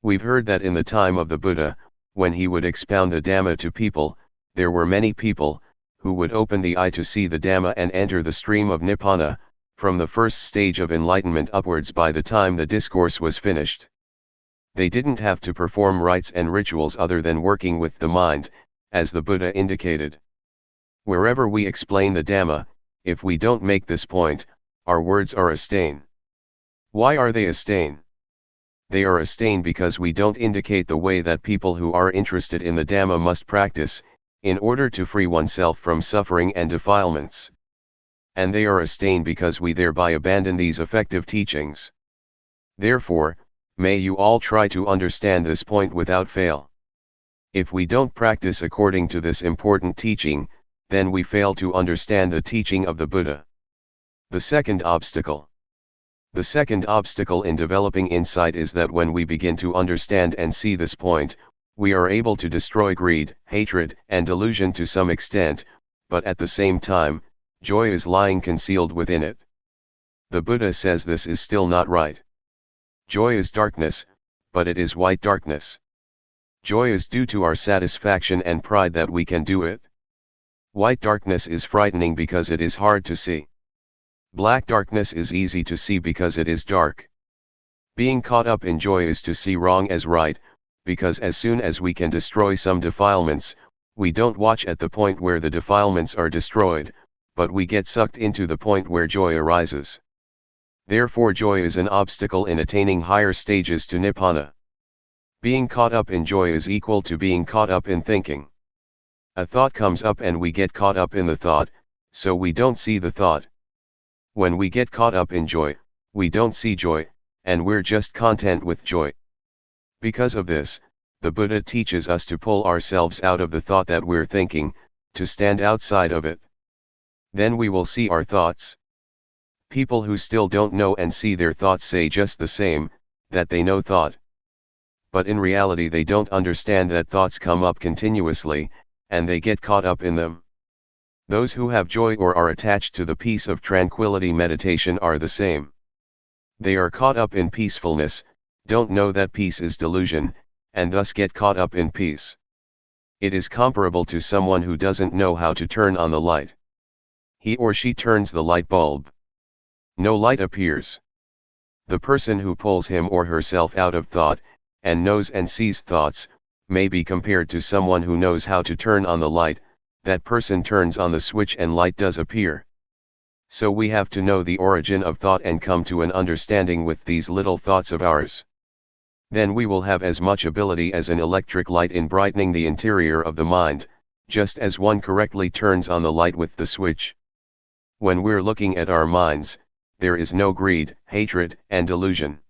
We've heard that in the time of the Buddha, when he would expound the Dhamma to people, there were many people, who would open the eye to see the Dhamma and enter the stream of Nibbana, from the first stage of enlightenment upwards by the time the discourse was finished. They didn't have to perform rites and rituals other than working with the mind, as the Buddha indicated. Wherever we explain the Dhamma, if we don't make this point, our words are a stain. Why are they a stain? They are a stain because we don't indicate the way that people who are interested in the Dhamma must practice, in order to free oneself from suffering and defilements. And they are a stain because we thereby abandon these effective teachings. Therefore, may you all try to understand this point without fail. If we don't practice according to this important teaching, then we fail to understand the teaching of the Buddha. The second obstacle. The second obstacle in developing insight is that when we begin to understand and see this point, we are able to destroy greed, hatred, and delusion to some extent, but at the same time, joy is lying concealed within it. The Buddha says this is still not right. Joy is darkness, but it is white darkness. Joy is due to our satisfaction and pride that we can do it. White darkness is frightening because it is hard to see. Black darkness is easy to see because it is dark. Being caught up in joy is to see wrong as right, because as soon as we can destroy some defilements, we don't watch at the point where the defilements are destroyed, but we get sucked into the point where joy arises. Therefore joy is an obstacle in attaining higher stages to Nibbana. Being caught up in joy is equal to being caught up in thinking. A thought comes up and we get caught up in the thought, so we don't see the thought. When we get caught up in joy, we don't see joy, and we're just content with joy. Because of this, the Buddha teaches us to pull ourselves out of the thought that we're thinking, to stand outside of it. Then we will see our thoughts. People who still don't know and see their thoughts say just the same, that they know thought. But in reality they don't understand that thoughts come up continuously, and they get caught up in them. Those who have joy or are attached to the peace of tranquility meditation are the same. They are caught up in peacefulness, don't know that peace is delusion, and thus get caught up in peace. It is comparable to someone who doesn't know how to turn on the light. He or she turns the light bulb. No light appears. The person who pulls him or herself out of thought, and knows and sees thoughts, may be compared to someone who knows how to turn on the light. That person turns on the switch and light does appear. So we have to know the origin of thought and come to an understanding with these little thoughts of ours. Then we will have as much ability as an electric light in brightening the interior of the mind, just as one correctly turns on the light with the switch. When we're looking at our minds, there is no greed, hatred, and delusion.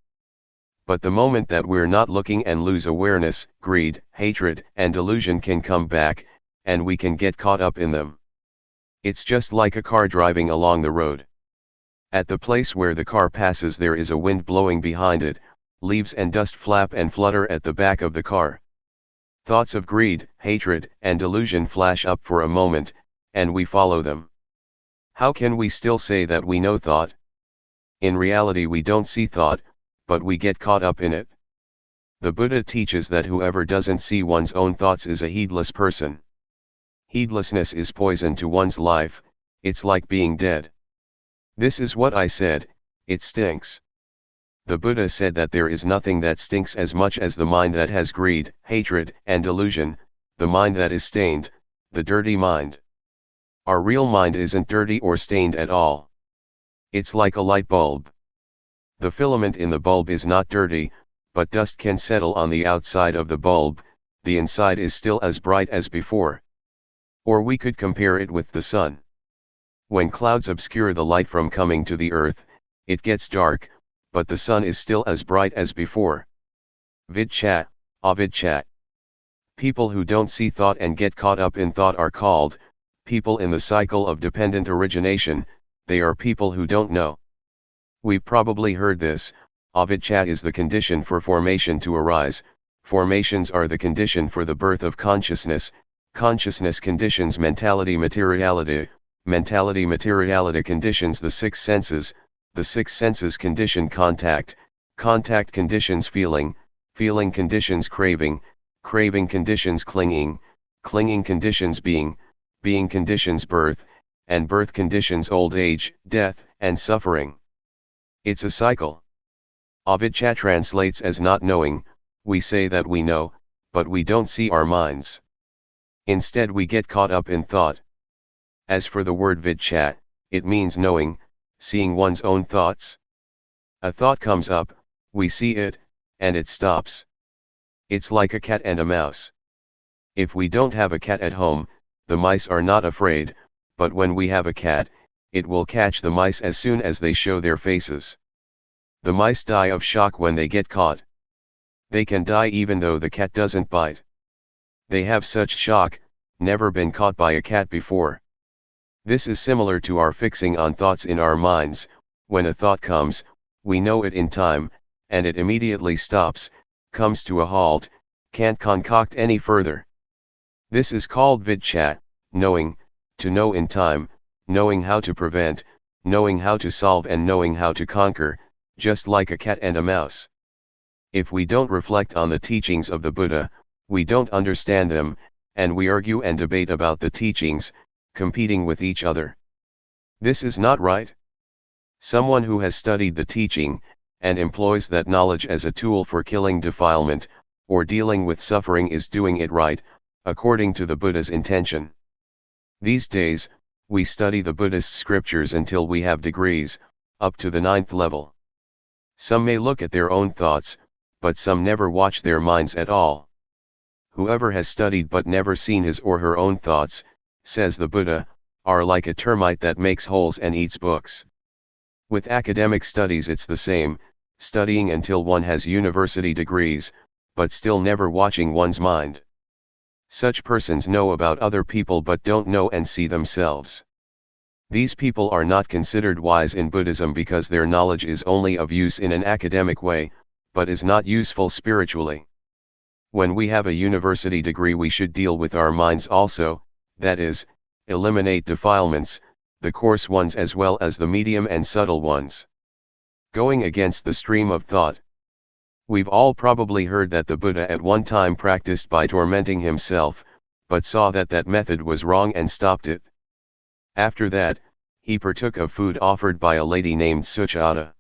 But the moment that we're not looking and lose awareness, greed, hatred, and delusion can come back, and we can get caught up in them. It's just like a car driving along the road. At the place where the car passes there is a wind blowing behind it, leaves and dust flap and flutter at the back of the car. Thoughts of greed, hatred, and delusion flash up for a moment, and we follow them. How can we still say that we know thought? In reality we don't see thought, but we get caught up in it. The Buddha teaches that whoever doesn't see one's own thoughts is a heedless person. Heedlessness is poison to one's life, it's like being dead. This is what I said, it stinks. The Buddha said that there is nothing that stinks as much as the mind that has greed, hatred, and delusion, the mind that is stained, the dirty mind. Our real mind isn't dirty or stained at all. It's like a light bulb. The filament in the bulb is not dirty, but dust can settle on the outside of the bulb, the inside is still as bright as before. Or we could compare it with the sun. When clouds obscure the light from coming to the earth, it gets dark, but the sun is still as bright as before. Vidchat, avidchat. People who don't see thought and get caught up in thought are called people in the cycle of dependent origination, they are people who don't know. We've probably heard this, avidchat is the condition for formation to arise, formations are the condition for the birth of consciousness, consciousness conditions mentality materiality, mentality materiality conditions the six senses, the six senses condition contact, contact conditions feeling, feeling conditions craving, craving conditions clinging, clinging conditions being, being conditions birth, and birth conditions old age, death, and suffering. It's a cycle. Avidchat translates as not knowing, we say that we know, but we don't see our minds. Instead we get caught up in thought. As for the word vidchat, it means knowing, seeing one's own thoughts. A thought comes up, we see it, and it stops. It's like a cat and a mouse. If we don't have a cat at home, the mice are not afraid, but when we have a cat, it will catch the mice as soon as they show their faces. The mice die of shock when they get caught. They can die even though the cat doesn't bite. They have such shock, never been caught by a cat before. This is similar to our fixing on thoughts in our minds. When a thought comes, we know it in time, and it immediately stops, comes to a halt, can't concoct any further. This is called vidchat, knowing, to know in time, knowing how to prevent, knowing how to solve and knowing how to conquer, just like a cat and a mouse. If we don't reflect on the teachings of the Buddha, we don't understand them, and we argue and debate about the teachings, competing with each other. This is not right. Someone who has studied the teaching, and employs that knowledge as a tool for killing defilement, or dealing with suffering is doing it right, according to the Buddha's intention. These days, we study the Buddhist scriptures until we have degrees, up to the 9th level. Some may look at their own thoughts, but some never watch their minds at all. Whoever has studied but never seen his or her own thoughts, says the Buddha, are like a termite that makes holes and eats books. With academic studies it's the same, studying until one has university degrees, but still never watching one's mind. Such persons know about other people but don't know and see themselves. These people are not considered wise in Buddhism because their knowledge is only of use in an academic way, but is not useful spiritually. When we have a university degree we should deal with our minds also, that is, eliminate defilements, the coarse ones as well as the medium and subtle ones. Going against the stream of thought. We've all probably heard that the Buddha at one time practiced by tormenting himself, but saw that that method was wrong and stopped it. After that, he partook of food offered by a lady named Suchata.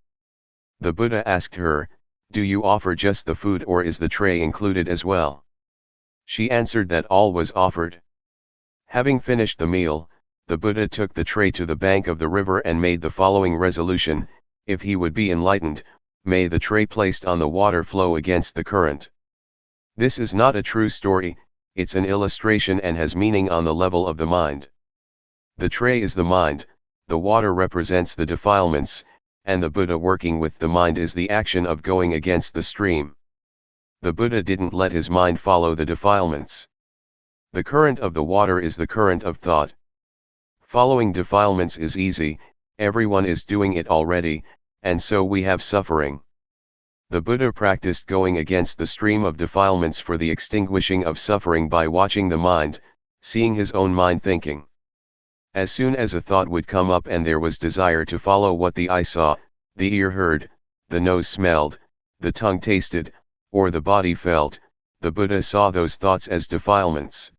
The Buddha asked her, "Do you offer just the food or is the tray included as well?" She answered that all was offered. Having finished the meal, the Buddha took the tray to the bank of the river and made the following resolution: if he would be enlightened, may the tray placed on the water flow against the current. This is not a true story, it's an illustration and has meaning on the level of the mind. The tray is the mind, the water represents the defilements, and the Buddha working with the mind is the action of going against the stream. The Buddha didn't let his mind follow the defilements. The current of the water is the current of thought. Following defilements is easy, everyone is doing it already, and so we have suffering. The Buddha practiced going against the stream of defilements for the extinguishing of suffering by watching the mind, seeing his own mind thinking. As soon as a thought would come up and there was desire to follow what the eye saw, the ear heard, the nose smelled, the tongue tasted, or the body felt, the Buddha saw those thoughts as defilements.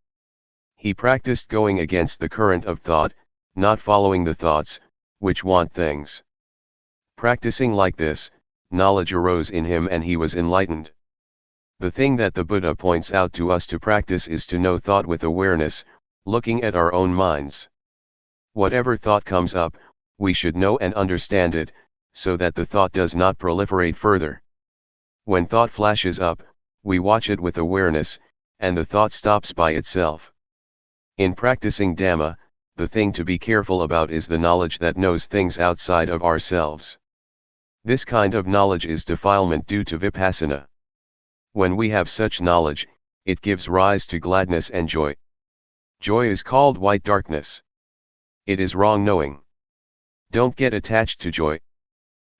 He practiced going against the current of thought, not following the thoughts, which want things. Practicing like this, knowledge arose in him and he was enlightened. The thing that the Buddha points out to us to practice is to know thought with awareness, looking at our own minds. Whatever thought comes up, we should know and understand it, so that the thought does not proliferate further. When thought flashes up, we watch it with awareness, and the thought stops by itself. In practicing Dhamma, the thing to be careful about is the knowledge that knows things outside of ourselves. This kind of knowledge is defilement due to Vipassana. When we have such knowledge, it gives rise to gladness and joy. Joy is called white darkness. It is wrong knowing. Don't get attached to joy.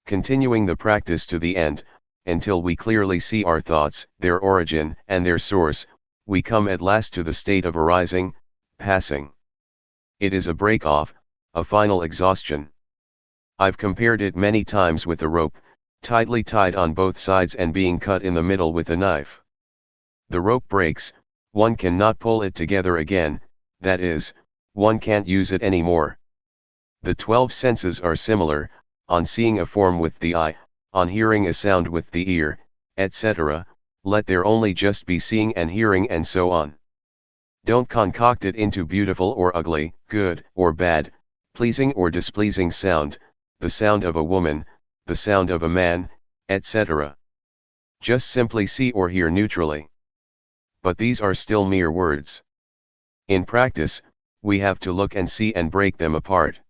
Continuing the practice to the end, until we clearly see our thoughts, their origin, and their source, we come at last to the state of arising, passing. It is a break-off, a final exhaustion. I've compared it many times with a rope, tightly tied on both sides and being cut in the middle with a knife. The rope breaks, one cannot pull it together again, that is, one can't use it anymore. The 12 senses are similar, on seeing a form with the eye, on hearing a sound with the ear, etc., let there only just be seeing and hearing and so on. Don't concoct it into beautiful or ugly, good or bad, pleasing or displeasing sound, the sound of a woman, the sound of a man, etc. Just simply see or hear neutrally. But these are still mere words. In practice, we have to look and see and break them apart.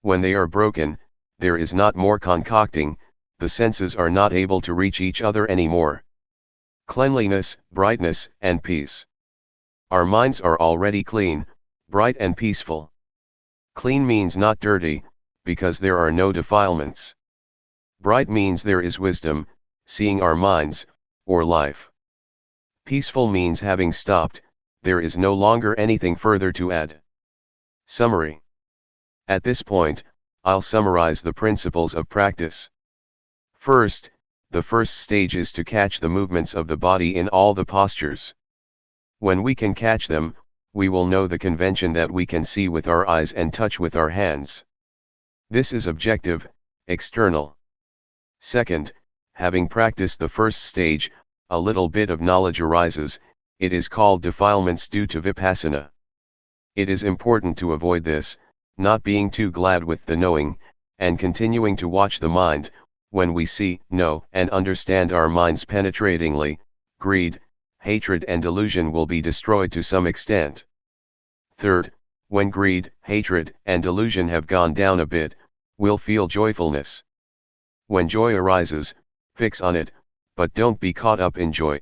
When they are broken, there is not more concocting, the senses are not able to reach each other anymore. Cleanliness, brightness, and peace. Our minds are already clean, bright and peaceful. Clean means not dirty, because there are no defilements. Bright means there is wisdom, seeing our minds, or life. Peaceful means having stopped, there is no longer anything further to add. Summary. At this point, I'll summarize the principles of practice. First, the first stage is to catch the movements of the body in all the postures. When we can catch them, we will know the convention that we can see with our eyes and touch with our hands. This is objective, external. Second, having practiced the first stage, a little bit of knowledge arises, it is called defilements due to Vipassana. It is important to avoid this, not being too glad with the knowing, and continuing to watch the mind. When we see, know, and understand our minds penetratingly, greed, hatred and delusion will be destroyed to some extent. Third, when greed, hatred, and delusion have gone down a bit, we'll feel joyfulness. When joy arises, fix on it, but don't be caught up in joy.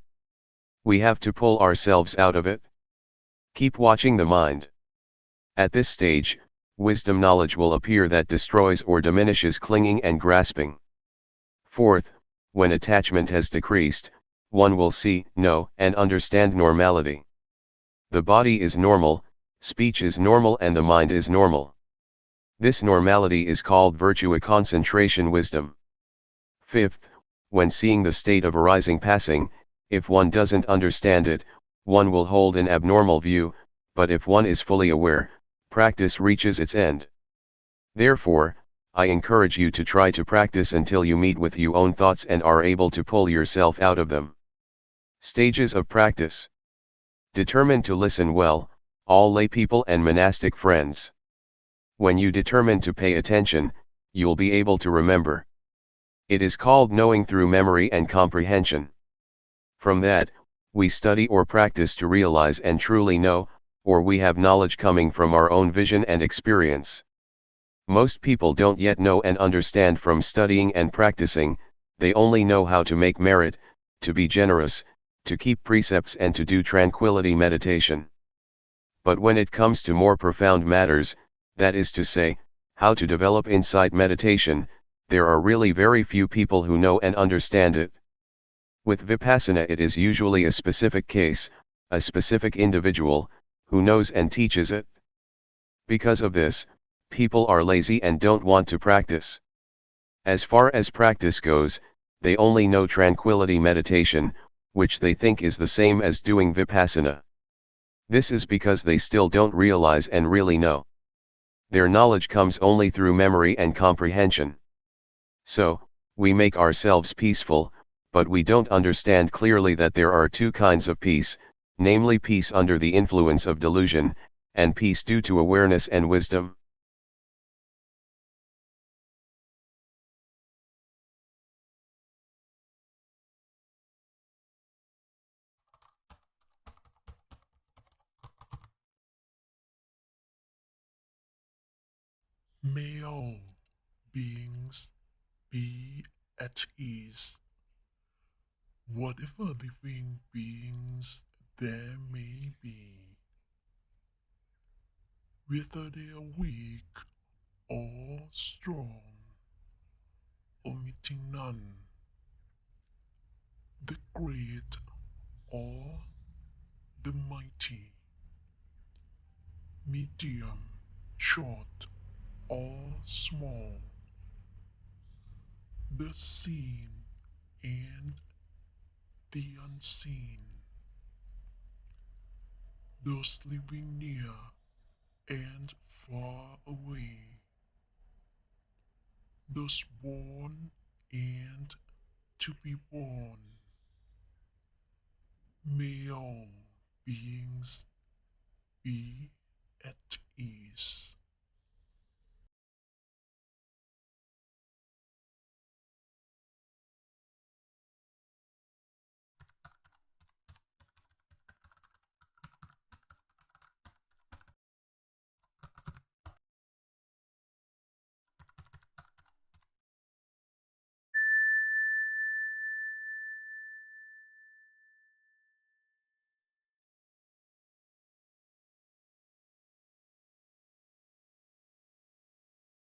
We have to pull ourselves out of it. Keep watching the mind. At this stage, wisdom knowledge will appear that destroys or diminishes clinging and grasping. Fourth, when attachment has decreased, one will see, know, and understand normality. The body is normal, speech is normal and the mind is normal. This normality is called virtue concentration wisdom. Fifth, when seeing the state of arising passing, if one doesn't understand it, one will hold an abnormal view, but if one is fully aware, practice reaches its end. Therefore, I encourage you to try to practice until you meet with your own thoughts and are able to pull yourself out of them. Stages of practice. Determine to listen well, all lay people and monastic friends. When you determine to pay attention, you'll be able to remember. It is called knowing through memory and comprehension. From that, we study or practice to realize and truly know, or we have knowledge coming from our own vision and experience. Most people don't yet know and understand from studying and practicing, they only know how to make merit, to be generous, to keep precepts and to do tranquility meditation. But when it comes to more profound matters, that is to say, how to develop insight meditation, there are really very few people who know and understand it. With Vipassana it is usually a specific case, a specific individual, who knows and teaches it. Because of this, people are lazy and don't want to practice. As far as practice goes, they only know tranquility meditation, which they think is the same as doing Vipassana. This is because they still don't realize and really know. Their knowledge comes only through memory and comprehension. So, we make ourselves peaceful, but we don't understand clearly that there are two kinds of peace, namely peace under the influence of delusion, and peace due to awareness and wisdom. May all beings be at ease, whatever living beings there may be, whether they are weak or strong, omitting none, the great or the mighty, medium, short or small, the seen and the unseen, those living near and far away, those born and to be born. May all beings be at ease.